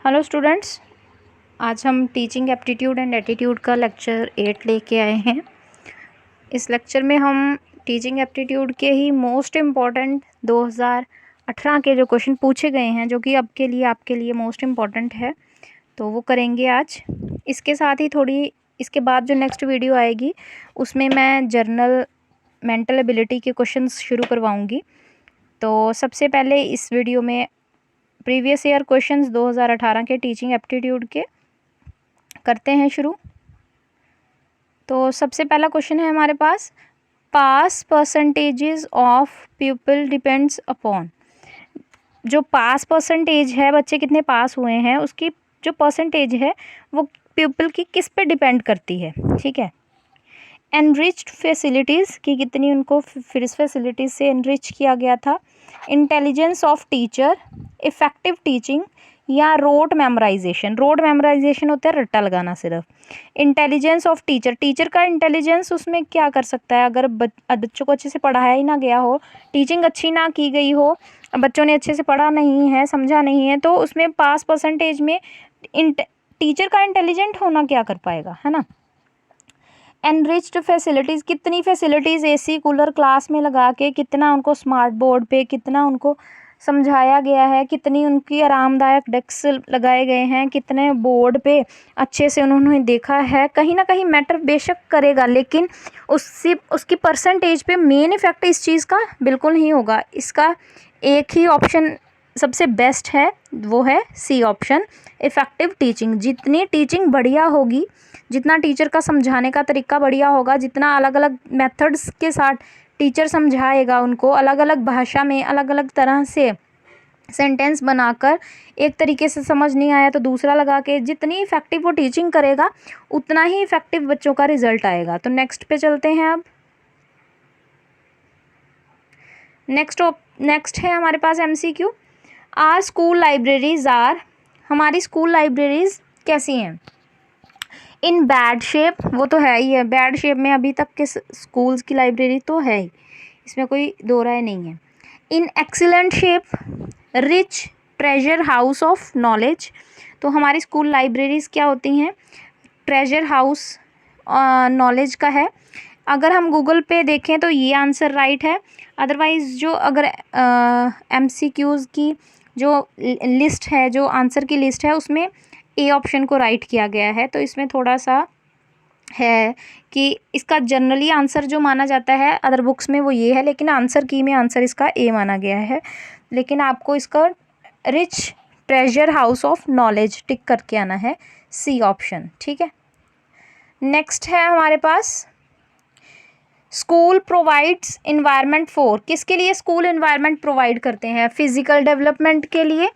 Hello students, आज हम teaching aptitude and attitude का लेक्चर 8 लेके आए हैं। इस लेक्चर में हम टीचिंग एप्टीट्यूड के ही मोस्ट इम्पॉर्टेंट 2018 के जो क्वेश्चन पूछे गए हैं, जो कि अब के लिए आपके लिए मोस्ट इम्पॉर्टेंट है, तो वो करेंगे आज। इसके साथ ही थोड़ी इसके बाद जो नेक्स्ट वीडियो आएगी उसमें मैं जर्नल मेंटल एबिलिटी के क्वेश्चंस शुरू करवाऊँगी। तो सबसे पहले इस वीडियो में प्रीवियस ईयर क्वेश्चंस 2018 के टीचिंग एप्टीट्यूड के करते हैं शुरू। तो सबसे पहला क्वेश्चन है हमारे पास percentages of people depends upon. जो पास परसेंटेज है, बच्चे कितने पास हुए हैं, उसकी जो परसेंटेज है वो पीपल की किस पे डिपेंड करती है। ठीक है। एनरिच्ड फैसिलिटीज़ की कितनी उनको फिर इस फैसिलिटीज़ से एनरिच किया गया था। Intelligence of teacher, effective teaching या रोट मेमोराइजेशन। रोट मेमोराइजेशन होता है रट्टा लगाना सिर्फ। इंटेलिजेंस ऑफ टीचर, टीचर का इंटेलिजेंस उसमें क्या कर सकता है, अगर बच्चों को अच्छे से पढ़ाया ही ना गया हो, टीचिंग अच्छी ना की गई हो, बच्चों ने अच्छे से पढ़ा नहीं है, समझा नहीं है, तो उसमें पास परसेंटेज में टीचर का इंटेलिजेंट होना क्या कर पाएगा, है ना। एनरिच्ड फैसिलिटीज़, कितनी फैसिलिटीज़ एसी कूलर क्लास में लगा के, कितना उनको स्मार्ट बोर्ड पे कितना उनको समझाया गया है, कितनी उनकी आरामदायक डेस्क लगाए गए हैं, कितने बोर्ड पे अच्छे से उन्होंने देखा है। कहीं ना कहीं मैटर बेशक करेगा, लेकिन उसकी परसेंटेज पे मेन इफ़ेक्ट इस चीज़ का बिल्कुल नहीं होगा। इसका एक ही ऑप्शन सबसे बेस्ट है, वो है सी ऑप्शन, इफ़ेक्टिव टीचिंग। जितनी टीचिंग बढ़िया होगी, जितना टीचर का समझाने का तरीका बढ़िया होगा, जितना अलग अलग मेथड्स के साथ टीचर समझाएगा उनको, अलग अलग भाषा में अलग अलग तरह से सेंटेंस बनाकर, एक तरीके से समझ नहीं आया तो दूसरा लगा के, जितनी इफ़ेक्टिव वो टीचिंग करेगा उतना ही इफ़ेक्टिव बच्चों का रिजल्ट आएगा। तो नेक्स्ट पे चलते हैं। अब नेक्स्ट है हमारे पास MCQ। Are school libraries are, हमारी स्कूल लाइब्रेरीज कैसी हैं। इन बैड शेप, वो तो है ही है, बैड शेप में अभी तक के स्कूल्स की लाइब्रेरी तो है ही, इसमें कोई दो राय नहीं है। In excellent shape, rich treasure house of knowledge. तो हमारी स्कूल लाइब्रेरीज क्या होती हैं, ट्रेजर हाउस नॉलेज का है। अगर हम गूगल पे देखें तो ये आंसर राइट है। अदरवाइज़ जो अगर MCQs की जो लिस्ट है, जो आंसर की लिस्ट है, उसमें ए ऑप्शन को राइट किया गया है। तो इसमें थोड़ा सा है कि इसका जनरली आंसर जो माना जाता है अदर बुक्स में वो ये है, लेकिन आंसर की में आंसर इसका ए माना गया है। लेकिन आपको इसका rich treasure house of knowledge tick करके आना है, सी ऑप्शन। ठीक है। नेक्स्ट है हमारे पास स्कूल प्रोवाइड्स इन्वायरमेंट फॉर, किसके लिए स्कूल इन्वायरमेंट प्रोवाइड करते हैं। फिजिकल डेवलपमेंट के लिए,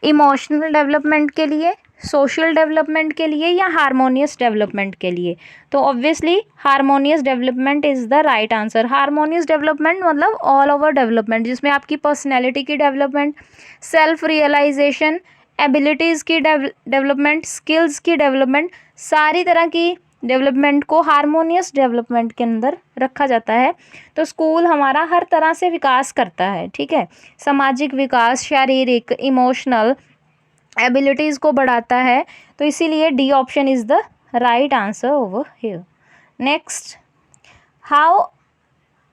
इमोशनल डेवलपमेंट के लिए, सोशल डेवलपमेंट के लिए, या हारमोनियस डेवलपमेंट के लिए। तो obviously harmonious development is the right answer. Harmonious development मतलब ऑल ओवर डेवलपमेंट, जिसमें आपकी पर्सनैलिटी की डेवलपमेंट, सेल्फ रियलाइजेशन, एबिलिटीज़ की डेवलपमेंट, स्किल्स की डेवलपमेंट, सारी तरह की डेवलपमेंट को हारमोनियस डेवलपमेंट के अंदर रखा जाता है। तो स्कूल हमारा हर तरह से विकास करता है। ठीक है। सामाजिक विकास, शारीरिक, इमोशनल एबिलिटीज़ को बढ़ाता है। तो इसीलिए D option is the right answer over here. Next, how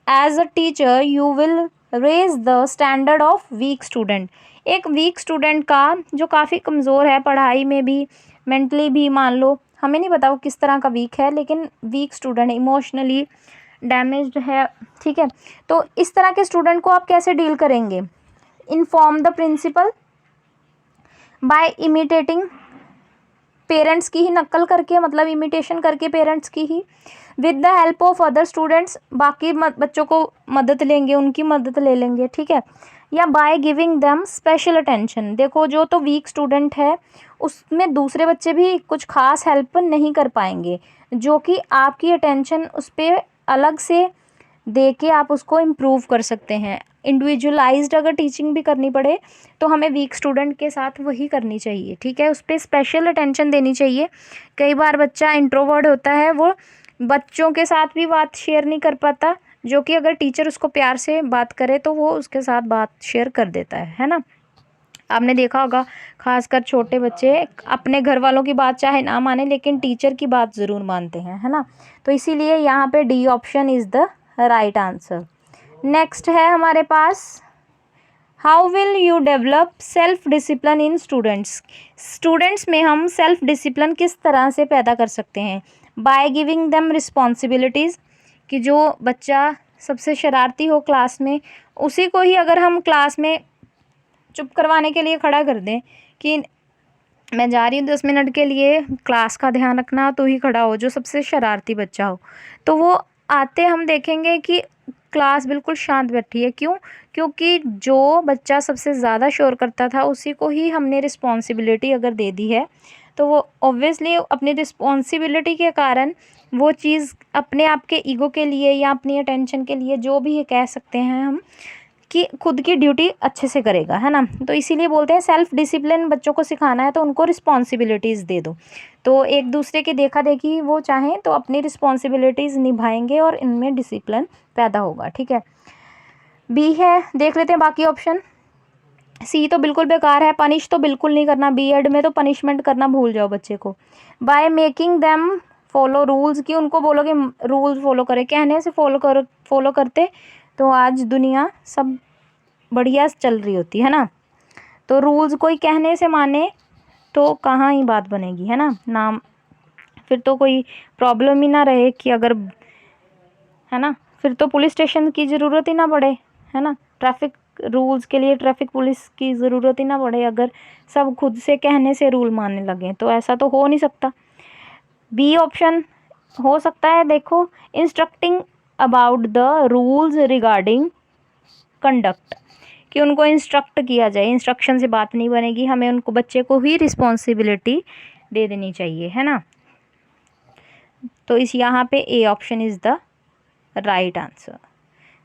as a teacher you will raise the standard of weak student. एक वीक स्टूडेंट का, जो काफ़ी कमज़ोर है पढ़ाई में भी, मेंटली भी, मान लो हमें नहीं पता वो किस तरह का वीक है, लेकिन वीक स्टूडेंट, इमोशनली डैमेज्ड है। ठीक है। तो इस तरह के स्टूडेंट को आप कैसे डील करेंगे। Inform the principal by imitating, parents की ही नकल करके, मतलब इमिटेशन करके पेरेंट्स की ही। With the help of other students, बाकी बच्चों को मदद लेंगे, उनकी मदद ले लेंगे। ठीक है। या by giving them special attention. देखो, जो तो वीक स्टूडेंट है उसमें दूसरे बच्चे भी कुछ खास हेल्प नहीं कर पाएंगे, जो कि आपकी अटेंशन उस पर अलग से दे के आप उसको इम्प्रूव कर सकते हैं। इंडिविजुअलाइज्ड अगर टीचिंग भी करनी पड़े तो हमें वीक स्टूडेंट के साथ वही करनी चाहिए। ठीक है। उस पर स्पेशल अटेंशन देनी चाहिए। कई बार बच्चा इंट्रोवर्ट होता है, वो बच्चों के साथ भी बात शेयर नहीं कर पाता, जो कि अगर टीचर उसको प्यार से बात करे तो वो उसके साथ बात शेयर कर देता है ना। आपने देखा होगा, खासकर छोटे बच्चे अपने घर वालों की बात चाहे ना माने लेकिन टीचर की बात ज़रूर मानते हैं, है ना। तो इसीलिए यहाँ पे D option is the right answer. Next है हमारे पास, how will you develop self discipline in students. Students में हम सेल्फ डिसिप्लिन किस तरह से पैदा कर सकते हैं। बाय गिविंग देम रिस्पॉन्सिबिलिटीज़, कि जो बच्चा सबसे शरारती हो क्लास में उसी को ही अगर हम क्लास में चुप करवाने के लिए खड़ा कर दें कि मैं जा रही हूँ 10 मिनट के लिए, क्लास का ध्यान रखना, तो ही खड़ा हो, जो सबसे शरारती बच्चा हो, तो वो आते हम देखेंगे कि क्लास बिल्कुल शांत बैठी है। क्यों? क्योंकि जो बच्चा सबसे ज़्यादा शोर करता था उसी को ही हमने रिस्पॉन्सिबिलिटी अगर दे दी है, तो वो ऑब्वियसली अपनी रिस्पॉन्सिबिलिटी के कारण वो चीज़ अपने आप के ईगो के लिए या अपनी अटेंशन के लिए, जो भी कह सकते हैं हम, कि खुद की ड्यूटी अच्छे से करेगा, है ना। तो इसीलिए बोलते हैं सेल्फ डिसिप्लिन बच्चों को सिखाना है तो उनको रिस्पॉन्सिबिलिटीज़ दे दो, तो एक दूसरे की देखा देखी वो चाहें तो अपनी रिस्पॉन्सिबिलिटीज़ निभाएंगे और इनमें डिसिप्लिन पैदा होगा। ठीक है, बी है, देख लेते हैं बाकी ऑप्शन। सी तो बिल्कुल बेकार है, पनिश तो बिल्कुल नहीं करना, बीएड में तो पनिशमेंट करना भूल जाओ बच्चे को। By making them follow rules, कि उनको बोलो कि रूल्स फॉलो करें, कहने से फॉलो करते तो आज दुनिया सब बढ़िया चल रही होती है ना। तो रूल्स कोई कहने से माने तो कहाँ ही बात बनेगी, है ना। नाम फिर तो कोई प्रॉब्लम ही ना रहे कि अगर, है ना, फिर तो पुलिस स्टेशन की ज़रूरत ही ना पड़े, है ना। ट्रैफिक रूल्स के लिए ट्रैफिक पुलिस की ज़रूरत ही ना पड़े अगर सब खुद से कहने से रूल मानने लगे, तो ऐसा तो हो नहीं सकता। बी ऑप्शन हो सकता है, देखो, instructing about the rules regarding conduct, कि उनको इंस्ट्रक्ट किया जाए, इंस्ट्रक्शन से बात नहीं बनेगी, हमें उनको बच्चे को ही रिस्पॉन्सिबिलिटी दे देनी चाहिए, है ना। तो इस यहाँ पे A option is the right answer.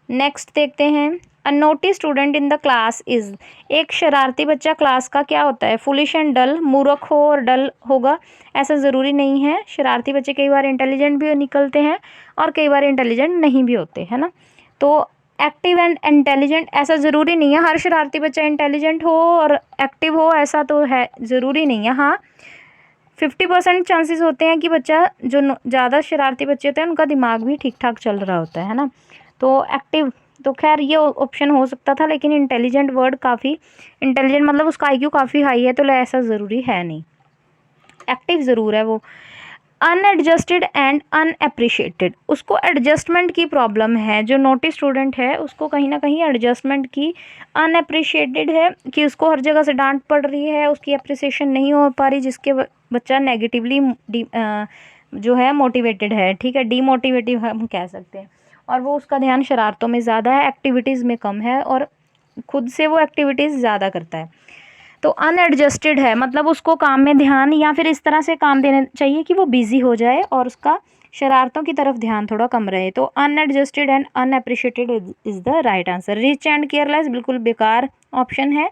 Next देखते हैं, a naughty student in the class is, एक शरारती बच्चा क्लास का क्या होता है, फुलिश एंड डल, मूर्ख हो और डल होगा, ऐसा ज़रूरी नहीं है। शरारती बच्चे कई बार इंटेलिजेंट भी निकलते हैं और कई बार इंटेलिजेंट नहीं भी होते, है ना। तो एक्टिव एंड इंटेलिजेंट ऐसा ज़रूरी नहीं है, हर शरारती बच्चा इंटेलिजेंट हो और एक्टिव हो ऐसा तो है ज़रूरी नहीं है। हाँ, 50% चांसेस होते हैं कि बच्चा जो ज़्यादा शरारती बच्चे होते हैं उनका दिमाग भी ठीक ठाक चल रहा होता है ना। तो एक्टिव तो खैर ये ऑप्शन हो सकता था, लेकिन इंटेलिजेंट वर्ड काफ़ी, इंटेलिजेंट मतलब उसका आईक्यू काफ़ी हाई है, तो ऐसा ज़रूरी है नहीं, एक्टिव ज़रूर है वो। अनएडजस्टेड एंड अनएप्रिशिएटेड, उसको एडजस्टमेंट की प्रॉब्लम है, जो नोटी स्टूडेंट है उसको कहीं ना कहीं एडजस्टमेंट की, अनएप्रिशिएटेड है कि उसको हर जगह से डांट पड़ रही है, उसकी अप्रिसिएशन नहीं हो पा रही, जिसके बच्चा नेगेटिवली जो है मोटिवेटेड है, ठीक है, डीमोटिवेटिव हम कह सकते हैं, और वो उसका ध्यान शरारतों में ज़्यादा है, एक्टिविटीज़ में कम है और खुद से वो एक्टिविटीज़ ज़्यादा करता है। तो अनएडजस्टेड है मतलब उसको काम में ध्यान या फिर इस तरह से काम देना चाहिए कि वो बिजी हो जाए और उसका शरारतों की तरफ ध्यान थोड़ा कम रहे। तो unadjusted and unappreciated is the right answer. Rich and careless बिल्कुल बेकार ऑप्शन है।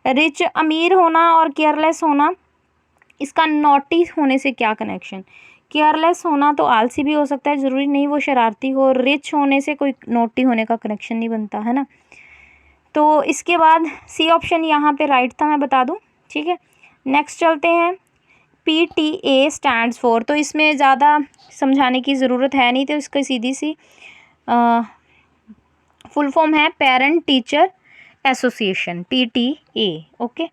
रिच अमीर होना और केयरलेस होना, इसका नॉटी होने से क्या कनेक्शन। केयरलेस होना तो आलसी भी हो सकता है, ज़रूरी नहीं वो शरारती हो। रिच होने से कोई नॉटी होने का कनेक्शन नहीं बनता, है ना। तो इसके बाद सी ऑप्शन यहाँ पे राइट था, मैं बता दूँ, ठीक है। नेक्स्ट चलते हैं, PTA स्टैंड्स फॉर, तो इसमें ज़्यादा समझाने की ज़रूरत है नहीं, तो इसका सीधी सी फुल फॉर्म है parent teacher association, PTA, okay.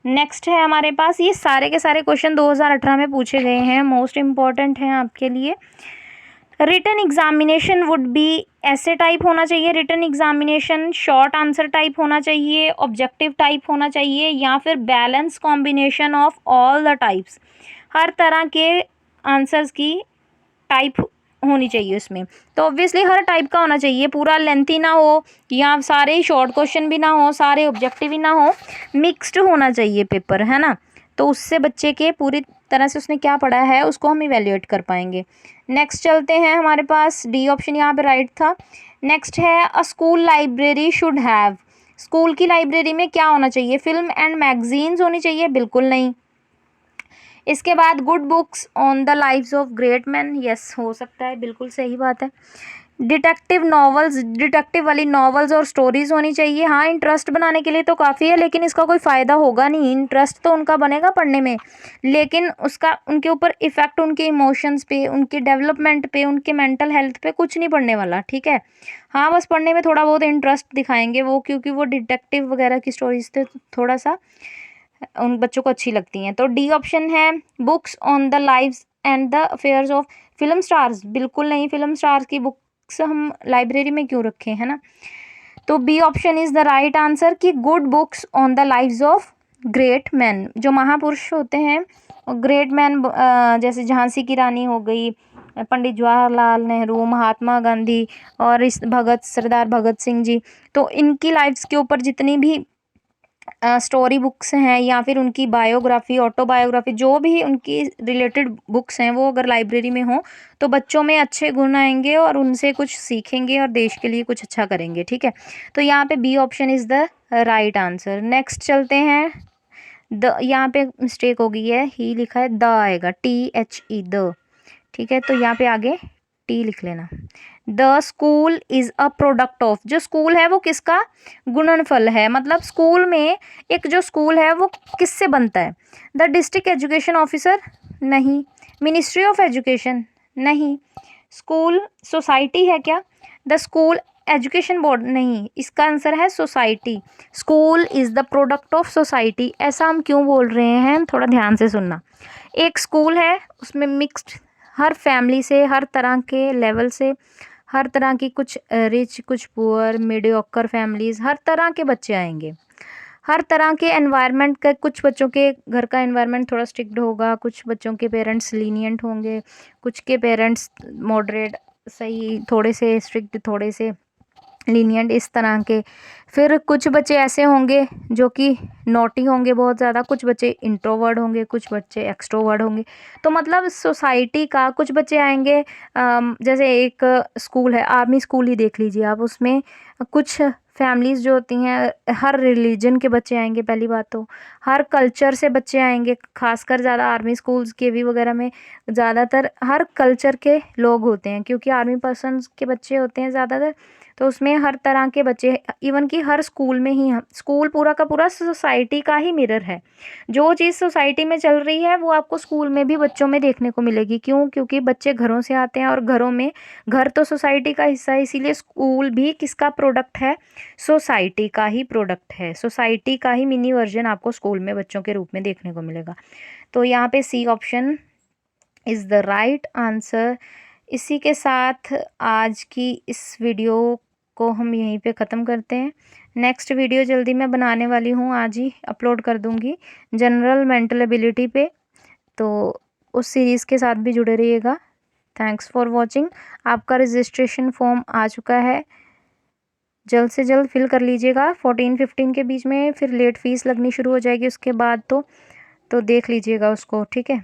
Next है हमारे पास, ये सारे के सारे क्वेश्चन 2018 में पूछे गए हैं, मोस्ट इम्पॉर्टेंट हैं आपके लिए। रिटन एग्जामिनेशन वुड बी, ऐसे टाइप होना चाहिए written examination, short answer type होना चाहिए, ऑब्जेक्टिव टाइप होना चाहिए, या फिर balance combination of all the types, हर तरह के आंसर्स की टाइप होनी चाहिए उसमें। तो ऑब्वियसली हर टाइप का होना चाहिए, पूरा लेंथी ना हो या सारे ही शॉर्ट क्वेश्चन भी ना हो, सारे ऑब्जेक्टिव ही ना हो, मिक्स्ड होना चाहिए पेपर, है ना। तो उससे बच्चे के पूरी तरह से उसने क्या पढ़ा है उसको हम इवेल्युएट कर पाएंगे। नेक्स्ट चलते हैं, हमारे पास डी ऑप्शन यहाँ पे राइट था। नेक्स्ट है, अ school library should have, school की लाइब्रेरी में क्या होना चाहिए, फिल्म एंड मैगजीन्स होनी चाहिए, बिल्कुल नहीं। इसके बाद good books on the lives of great man, yes हो सकता है, बिल्कुल सही बात है। डिटेक्टिव नॉवेल्स, डिटेक्टिव वाली नॉवेल्स और स्टोरीज होनी चाहिए। हाँ, इंटरेस्ट बनाने के लिए तो काफ़ी है, लेकिन इसका कोई फ़ायदा होगा नहीं। इंटरेस्ट तो उनका बनेगा पढ़ने में, लेकिन उसका उनके ऊपर इफ़ेक्ट, उनके इमोशंस पे, उनके डेवलपमेंट पे, उनके मेंटल हेल्थ पे कुछ नहीं पड़ने वाला, ठीक है। हाँ, बस पढ़ने में थोड़ा बहुत इंटरेस्ट दिखाएंगे वो, क्योंकि वो डिटेक्टिव वगैरह की स्टोरीज थे, थोड़ा सा उन बच्चों को अच्छी लगती हैं। तो डी ऑप्शन है, books on the lives and the affairs of film stars. बिल्कुल नहीं, फिल्म स्टार्स की बुक्स हम लाइब्रेरी में क्यों रखें, है ना। तो B option is the right answer कि good books on the lives of great man, जो महापुरुष होते हैं, ग्रेट मैन जैसे झांसी की रानी हो गई, पंडित जवाहरलाल नेहरू, महात्मा गांधी और इस सरदार भगत सिंह जी। तो इनकी लाइफ्स के ऊपर जितनी भी स्टोरी बुक्स हैं या फिर उनकी बायोग्राफी, ऑटोबायोग्राफी, जो भी उनकी रिलेटेड बुक्स हैं, वो अगर लाइब्रेरी में हो तो बच्चों में अच्छे गुण आएंगे और उनसे कुछ सीखेंगे और देश के लिए कुछ अच्छा करेंगे, ठीक है। तो यहाँ पे B option is the right answer. Next चलते हैं, द, यहाँ पे मिस्टेक हो गई है, ही लिखा है द आएगा, THE द, ठीक है। तो यहाँ पे आगे टी लिख लेना। The school is a product of, जो स्कूल है वो किसका गुणनफल है, मतलब स्कूल में एक जो स्कूल है वो किससे बनता है। द डिस्ट्रिक्ट एजुकेशन ऑफिसर नहीं, मिनिस्ट्री ऑफ एजुकेशन नहीं, स्कूल सोसाइटी है क्या, द स्कूल एजुकेशन बोर्ड नहीं, इसका आंसर है society. School is the product of society. ऐसा हम क्यों बोल रहे हैं, थोड़ा ध्यान से सुनना। एक स्कूल है, उसमें मिक्स्ड हर फैमिली से, हर तरह के लेवल से, हर तरह की, कुछ रिच, कुछ पुअर, मीडियोकर फैमिलीज़, हर तरह के बच्चे आएंगे, हर तरह के एनवायरनमेंट का। कुछ बच्चों के घर का एनवायरनमेंट थोड़ा स्ट्रिक्ट होगा, कुछ बच्चों के पेरेंट्स लीनियंट होंगे, कुछ के पेरेंट्स मॉडरेट, सही, थोड़े से स्ट्रिक्ट, थोड़े से लीनियंट, इस तरह के। फिर कुछ बच्चे ऐसे होंगे जो कि नॉटी होंगे बहुत ज़्यादा, कुछ बच्चे इंट्रोवर्ड होंगे, कुछ बच्चे एक्सट्रोवर्ड होंगे। तो मतलब सोसाइटी का कुछ बच्चे आएंगे, जैसे एक स्कूल है, आर्मी स्कूल ही देख लीजिए आप, उसमें कुछ फैमिलीज़ जो होती हैं, हर रिलीजन के बच्चे आएंगे, पहली बात तो हर कल्चर से बच्चे आएंगे, खासकर ज़्यादा आर्मी स्कूल्स के भी वगैरह में ज़्यादातर हर कल्चर के लोग होते हैं, क्योंकि आर्मी पर्सन्स के बच्चे होते हैं ज़्यादातर। तो उसमें हर तरह के बच्चे, इवन कि हर स्कूल में ही, स्कूल पूरा का पूरा सोसाइटी का ही मिरर है। जो चीज़ सोसाइटी में चल रही है वो आपको स्कूल में भी बच्चों में देखने को मिलेगी। क्यों? क्योंकि बच्चे घरों से आते हैं और घरों में, घर तो सोसाइटी का हिस्सा है, इसीलिए स्कूल भी किसका प्रोडक्ट है, सोसाइटी का ही प्रोडक्ट है। सोसाइटी का ही मिनी वर्जन आपको स्कूल में बच्चों के रूप में देखने को मिलेगा। तो यहाँ पे C option is the right answer. इसी के साथ आज की इस वीडियो को हम यहीं पे ख़त्म करते हैं। नेक्स्ट वीडियो जल्दी मैं बनाने वाली हूँ, आज ही अपलोड कर दूँगी, जनरल मेंटल एबिलिटी पे। तो उस सीरीज़ के साथ भी जुड़े रहिएगा। Thanks for watching. आपका रजिस्ट्रेशन फॉर्म आ चुका है, जल्द से जल्द फिल कर लीजिएगा। 14-15 के बीच में फिर लेट फीस लगनी शुरू हो जाएगी उसके बाद, तो देख लीजिएगा उसको, ठीक है।